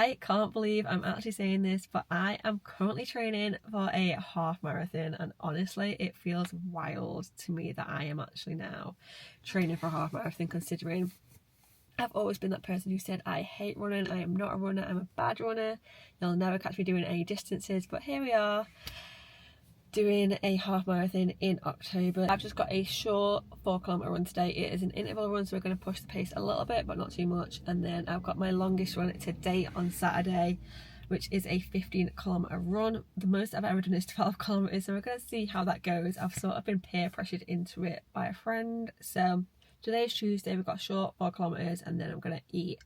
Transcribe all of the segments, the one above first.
I can't believe I'm actually saying this, but I am currently training for a half marathon, and honestly it feels wild to me that I am actually now training for a half marathon, considering I've always been that person who said I hate running, I am not a runner, I'm a bad runner, you'll never catch me doing any distances, but here we are doing a half marathon in October. I've just got a short 4 km run today. It is an interval run, so we're going to push the pace a little bit but not too much, and then I've got my longest run today on Saturday, which is a 15 km run. The most I've ever done is 12 km, so we're going to see how that goes. I've sort of been peer pressured into it by a friend. So today's Tuesday, we've got a short 4 km, and then I'm going to eat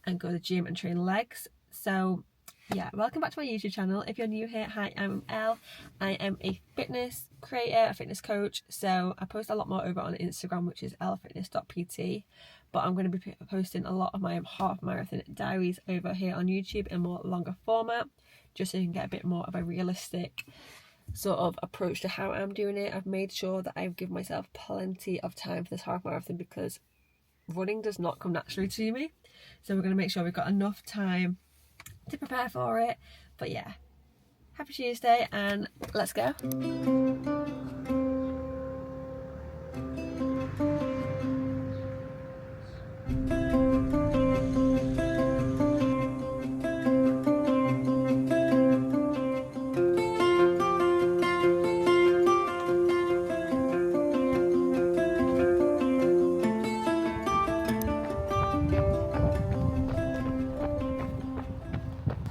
and go to the gym and train legs. So yeah, welcome back to my YouTube channel. If you're new here, hi, I'm Elle. I am a fitness creator, a fitness coach, so I post a lot more over on Instagram, which is ellefitness.pt, but I'm going to be posting a lot of my half marathon diaries over here on YouTube in more longer format, just so you can get a bit more of a realistic sort of approach to how I'm doing it. I've made sure that I've given myself plenty of time for this half marathon because running does not come naturally to me, so we're going to make sure we've got enough time to prepare for it. But yeah, happy Tuesday and let's go.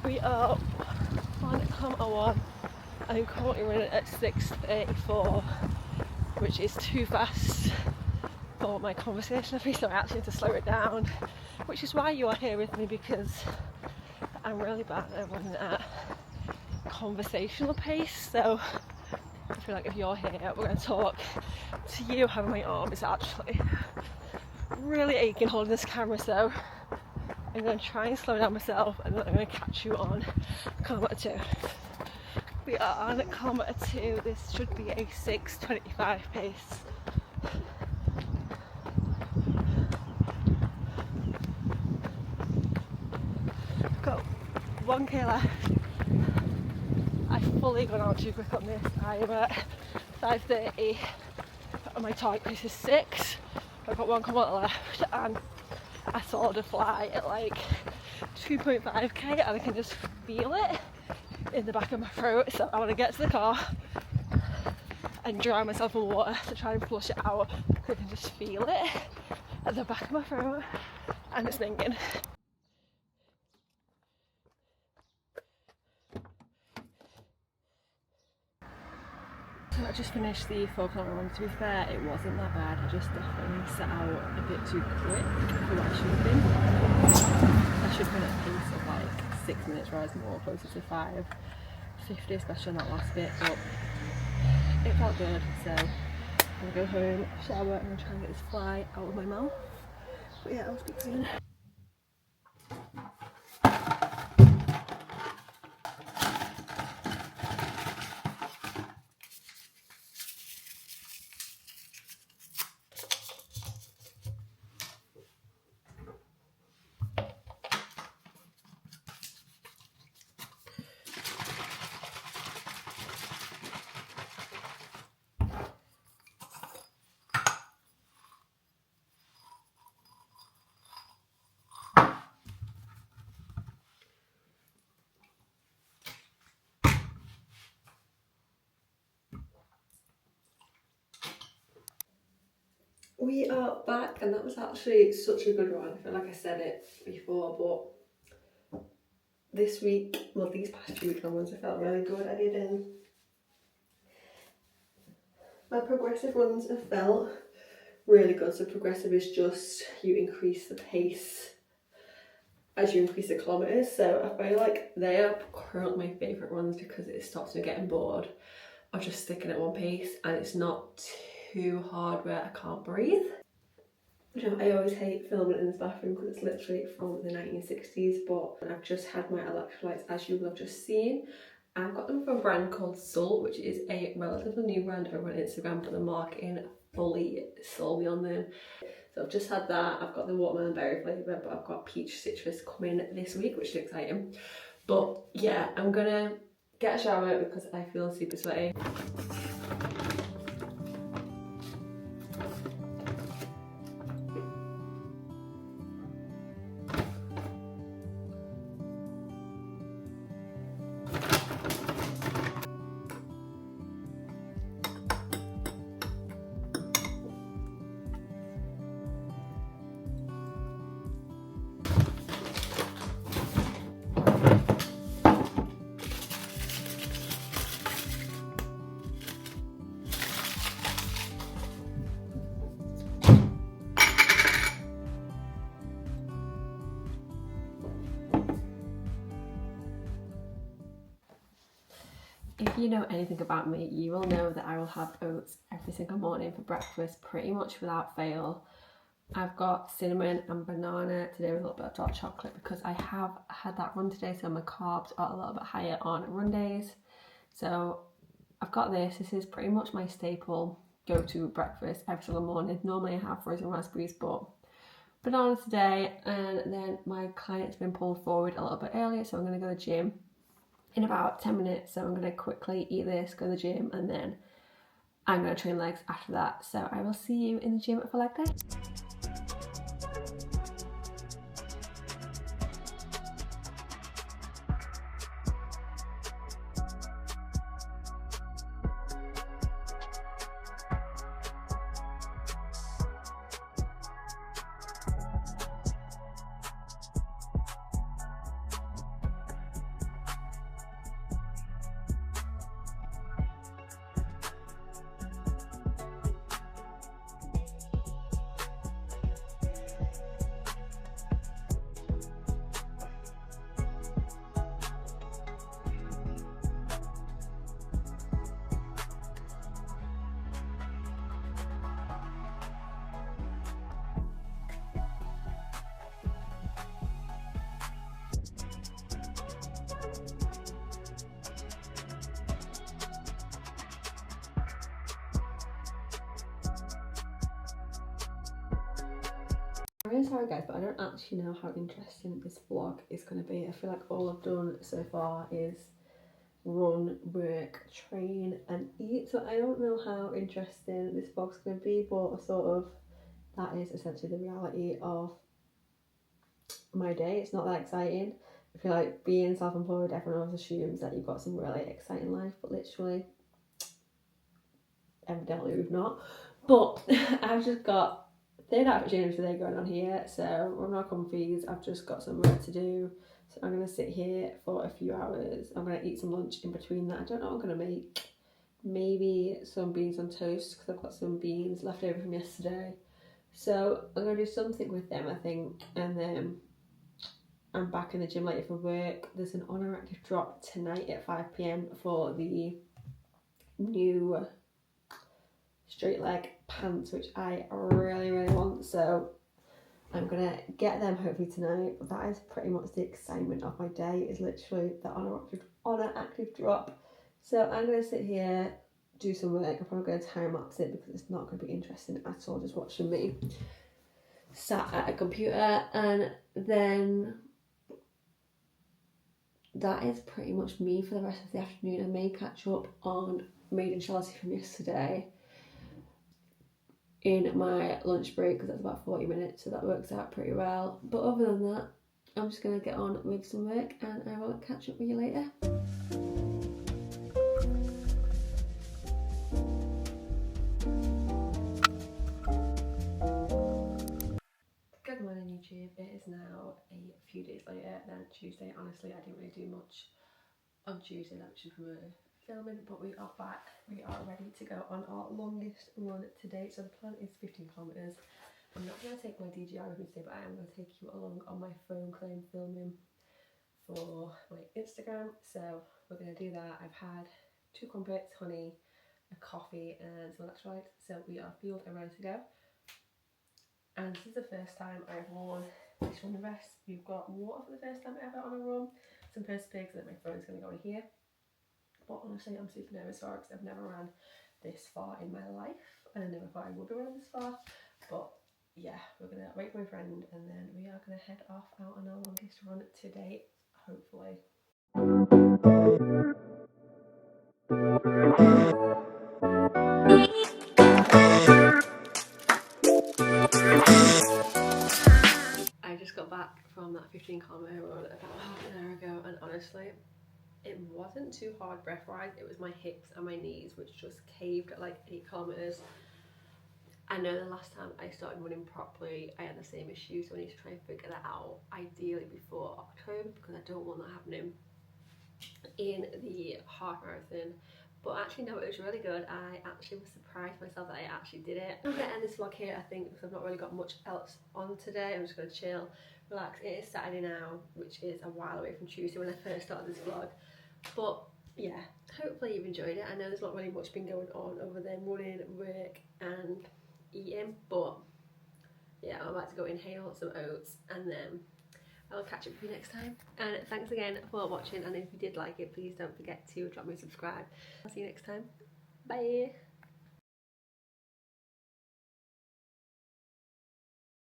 We are on kilometre 1. I'm currently running at 6:34, which is too fast for my conversational pace, so I actually need to slow it down, which is why you are here with me, because I'm really bad at running at conversational pace. So I feel like if you're here, we're going to talk to you. Having my arm is actually really aching holding this camera, so I'm going to try and slow down myself, and then I'm going to catch you on kilometre 2. We are on kilometre 2. This should be a 6:25 pace. I've got 1k left. I've fully gone out too quick on this. I am at 5:30 and my target pace is 6. I've got 1 kilometre left, and I sort of fly at like 2.5k, and I can just feel it in the back of my throat. So I want to get to the car and drown myself in water to try and flush it out. I can just feel it at the back of my throat and it's stinging. So I just finished the 4 km run. To be fair, it wasn't that bad. I just definitely set out a bit too quick for what I should have been. I should have been at a pace of like 6 minutes, whereas more closer to 5:50, especially on that last bit, but it felt good. So I'm gonna go home, shower, and try and get this fly out of my mouth. But yeah, I'll speak soon. We are back, and that was actually such a good run. I feel like I said it before, but this week, well, these past few weekend runs, I felt really good. I did my progressive runs have felt really good. So progressive is just you increase the pace as you increase the kilometres. So I feel like they are currently my favourite runs because it stops me getting bored of just sticking at one pace, and it's not too hard where I can't breathe. You know, I always hate filming in this bathroom because it's literally from the 1960s, but I've just had my electrolytes, as you will have just seen. I've got them from a brand called Soul, which is a relatively new brand over on Instagram, but the marketing fully sold me on them. So I've just had that. I've got the watermelon berry flavour, but I've got peach citrus coming this week, which is exciting. But yeah, I'm gonna get a shower because I feel super sweaty. If you know anything about me, you will know that I will have oats every single morning for breakfast, pretty much without fail. I've got cinnamon and banana today with a little bit of dark chocolate because I have had that run today, so my carbs are a little bit higher on run days. So I've got this. This is pretty much my staple go-to breakfast every single morning. Normally I have frozen raspberries, but banana today. And then my client's been pulled forward a little bit earlier, so I'm going to go to the gym in about 10 minutes. So I'm going to quickly eat this, go to the gym, and then I'm going to train legs after that. So I will see you in the gym for leg day. I'm really sorry guys, but I don't actually know how interesting this vlog is going to be. I feel like all I've done so far is run, work, train and eat, so I don't know how interesting this vlog's going to be, but that is essentially the reality of my day. It's not that exciting. I feel like being self-employed, everyone always assumes that you've got some really exciting life, but literally, evidently we've not. But I've just got third outfit change today going on here, so we're not comfies. I've just got some work to do, so I'm going to sit here for a few hours. I'm going to eat some lunch in between that. I don't know what I'm going to make. Maybe some beans on toast because I've got some beans left over from yesterday. So I'm going to do something with them, I think, and then I'm back in the gym later for work. There's an on active drop tonight at 5 PM for the new straight leg pants, which I really want, so I'm gonna get them hopefully tonight. But that is pretty much the excitement of my day, is literally the on active drop. So I'm gonna sit here, do some work. I'm probably gonna time lapse it because it's not gonna be interesting at all just watching me sat at a computer. And then that is pretty much me for the rest of the afternoon. I may catch up on Made in Chelsea from yesterday in my lunch break because that's about 40 minutes, so that works out pretty well. But other than that, I'm just going to get on with some work and I will catch up with you later. Good morning YouTube, it is now a few days later than Tuesday. Honestly, I didn't really do much on Tuesday, that was from filming, but we are back. We are ready to go on our longest run to date. So the plan is 15 kilometres. I'm not going to take my DJI with me today, but I am going to take you along on my phone because I'm filming for my Instagram. So we're going to do that. I've had 2 crumpets, honey, a coffee and some electrolytes. So we are fueled and ready to go. And this is the first time I've worn this running vest. We've got water for the first time ever on a run. Some first pigs that my phone's going to go in here. But honestly, I'm super nervous for it because I've never ran this far in my life and I never thought I would be running this far. But yeah, we're gonna wait for my friend and then we are gonna head off out on our longest run to date, hopefully. I just got back from that 15-kilometer run about half an hour ago, and honestly, it wasn't too hard breath-wise. It was my hips and my knees which just caved at like 8 kilometers. I know the last time I started running properly, I had the same issue, so I need to try and figure that out, ideally before October, because I don't want that happening in the half marathon. But actually no, it was really good. I actually was surprised myself that I actually did it. I'm gonna end this vlog here, I think, because I've not really got much else on today. I'm just gonna chill, relax. It is Saturday now, which is a while away from Tuesday when I first started this vlog. But yeah, hopefully you've enjoyed it. I know there's not really much been going on other than running, work and eating, but yeah, I'm about to go inhale some oats and then I'll catch up with you next time. And thanks again for watching, and if you did like it, please don't forget to drop me a subscribe. I'll see you next time. Bye.